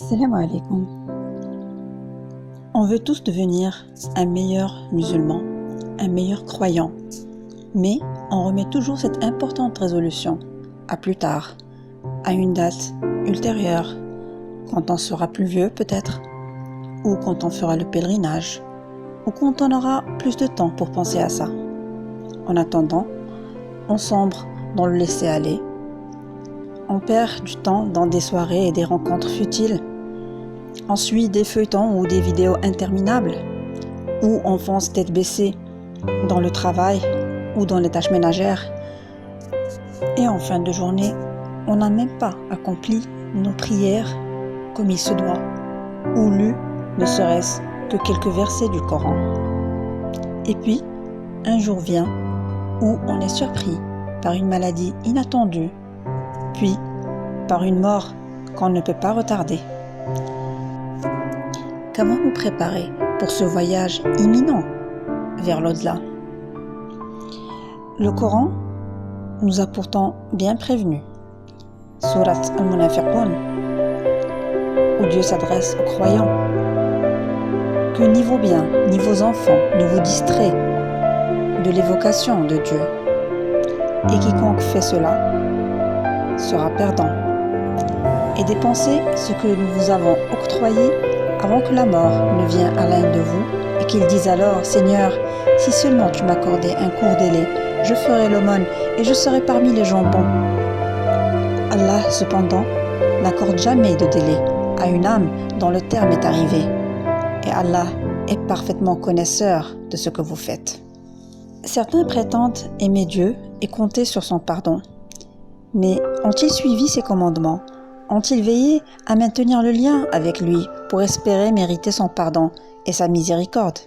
Salam alaikum. On veut tous devenir un meilleur musulman, un meilleur croyant, mais on remet toujours cette importante résolution à plus tard, à une date ultérieure, quand on sera plus vieux peut-être, ou quand on fera le pèlerinage, ou quand on aura plus de temps pour penser à ça. En attendant, on sombre dans le laisser-aller, on perd du temps dans des soirées et des rencontres futiles, on suit des feuilletons ou des vidéos interminables, ou on fonce tête baissée dans le travail ou dans les tâches ménagères. Et en fin de journée, on n'a même pas accompli nos prières comme il se doit, ou lu ne serait-ce que quelques versets du Coran. Et puis, un jour vient où on est surpris par une maladie inattendue, puis par une mort qu'on ne peut pas retarder. Comment nous préparer pour ce voyage imminent vers l'au-delà? Le Coran nous a pourtant bien prévenus. Surat al-Munafiqun, où Dieu s'adresse aux croyants, que ni vos biens, ni vos enfants ne vous distraient de l'évocation de Dieu. Et quiconque fait cela sera perdant. Et dépensez ce que nous vous avons octroyé avant que la mort ne vienne à l'un de vous et qu'il dise alors: Seigneur, si seulement tu m'accordais un court délai, je ferai l'aumône et je serai parmi les gens bons. Allah, cependant, n'accorde jamais de délai à une âme dont le terme est arrivé. Et Allah est parfaitement connaisseur de ce que vous faites. Certains prétendent aimer Dieu et compter sur son pardon. Mais ont-ils suivi ses commandements? Ont-ils veillé à maintenir le lien avec lui pour espérer mériter son pardon et sa miséricorde?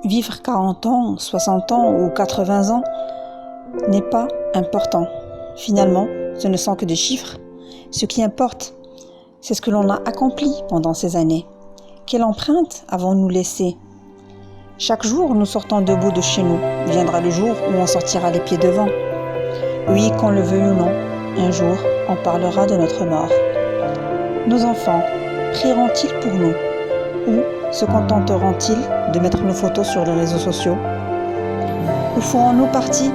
Vivre 40 ans, 60 ans ou 80 ans n'est pas important. Finalement, ce ne sont que des chiffres. Ce qui importe, c'est ce que l'on a accompli pendant ces années. Quelle empreinte avons-nous laissée? Chaque jour, nous sortons debout de chez nous. Viendra le jour où on sortira les pieds devant. Oui, qu'on le veuille ou non, un jour, on parlera de notre mort. Nos enfants prieront-ils pour nous? Ou se contenteront-ils de mettre nos photos sur les réseaux sociaux? Ou ferons-nous partie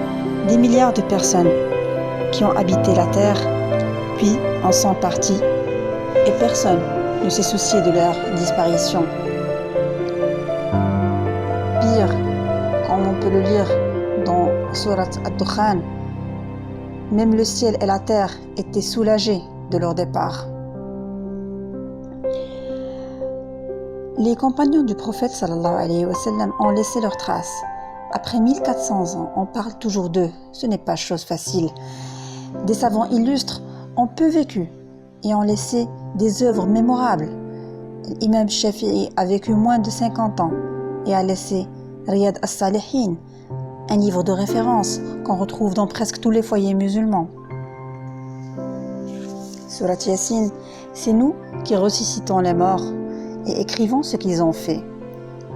des milliards de personnes qui ont habité la Terre, puis en sont partis, et personne ne s'est soucié de leur disparition? Pire, comme on peut le lire dans Surat Ad-Dukhan, même le ciel et la terre étaient soulagés de leur départ. Les compagnons du prophète sallallahu alayhi wa sallam ont laissé leurs traces. Après 1400 ans, on parle toujours d'eux. Ce n'est pas chose facile. Des savants illustres ont peu vécu et ont laissé des œuvres mémorables. L'imam Shafi'i a vécu moins de 50 ans et a laissé Riyad as-Salihin, un livre de référence qu'on retrouve dans presque tous les foyers musulmans. Surat Yasin, c'est nous qui ressuscitons les morts et écrivons ce qu'ils ont fait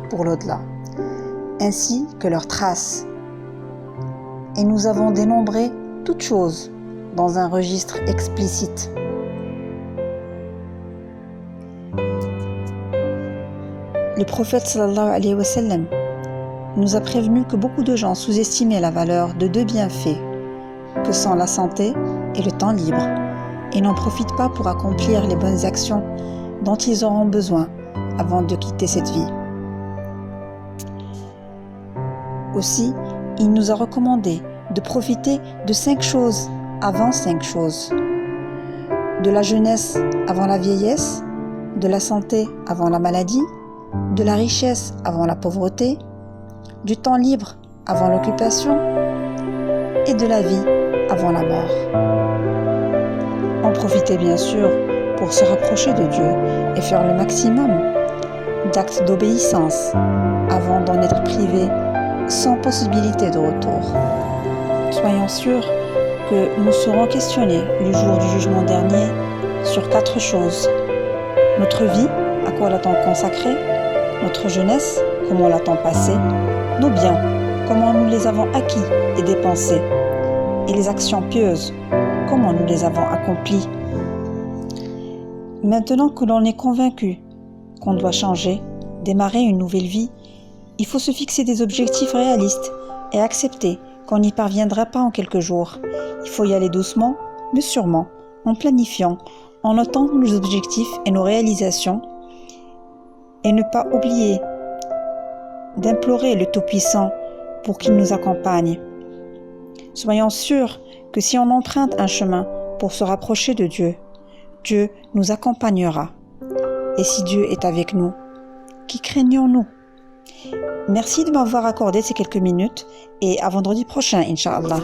pour l'au-delà, ainsi que leurs traces. Et nous avons dénombré toutes choses dans un registre explicite. Le prophète sallallahu alayhi wa sallam nous a prévenu que beaucoup de gens sous-estimaient la valeur de deux bienfaits, que sont la santé et le temps libre, et n'en profitent pas pour accomplir les bonnes actions dont ils auront besoin avant de quitter cette vie. Aussi, il nous a recommandé de profiter de 5 choses avant 5 choses. De la jeunesse avant la vieillesse, de la santé avant la maladie, de la richesse avant la pauvreté, du temps libre avant l'occupation et de la vie avant la mort. En profiter bien sûr pour se rapprocher de Dieu et faire le maximum d'actes d'obéissance avant d'en être privé sans possibilité de retour. Soyons sûrs que nous serons questionnés le jour du jugement dernier sur 4 choses. Notre vie, à quoi l'a-t-on consacrée? Notre jeunesse, comment l'a-t-on passée? Nos biens, comment nous les avons acquis et dépensés? Et les actions pieuses, comment nous les avons accomplies? Maintenant que l'on est convaincu qu'on doit changer, démarrer une nouvelle vie, il faut se fixer des objectifs réalistes et accepter qu'on n'y parviendra pas en quelques jours. Il faut y aller doucement, mais sûrement, en planifiant, en notant nos objectifs et nos réalisations, et ne pas oublier d'implorer le Tout-Puissant pour qu'il nous accompagne. Soyons sûrs que si on emprunte un chemin pour se rapprocher de Dieu, Dieu nous accompagnera. Et si Dieu est avec nous, qui craignons-nous? Merci de m'avoir accordé ces quelques minutes et à vendredi prochain, Inch'Allah.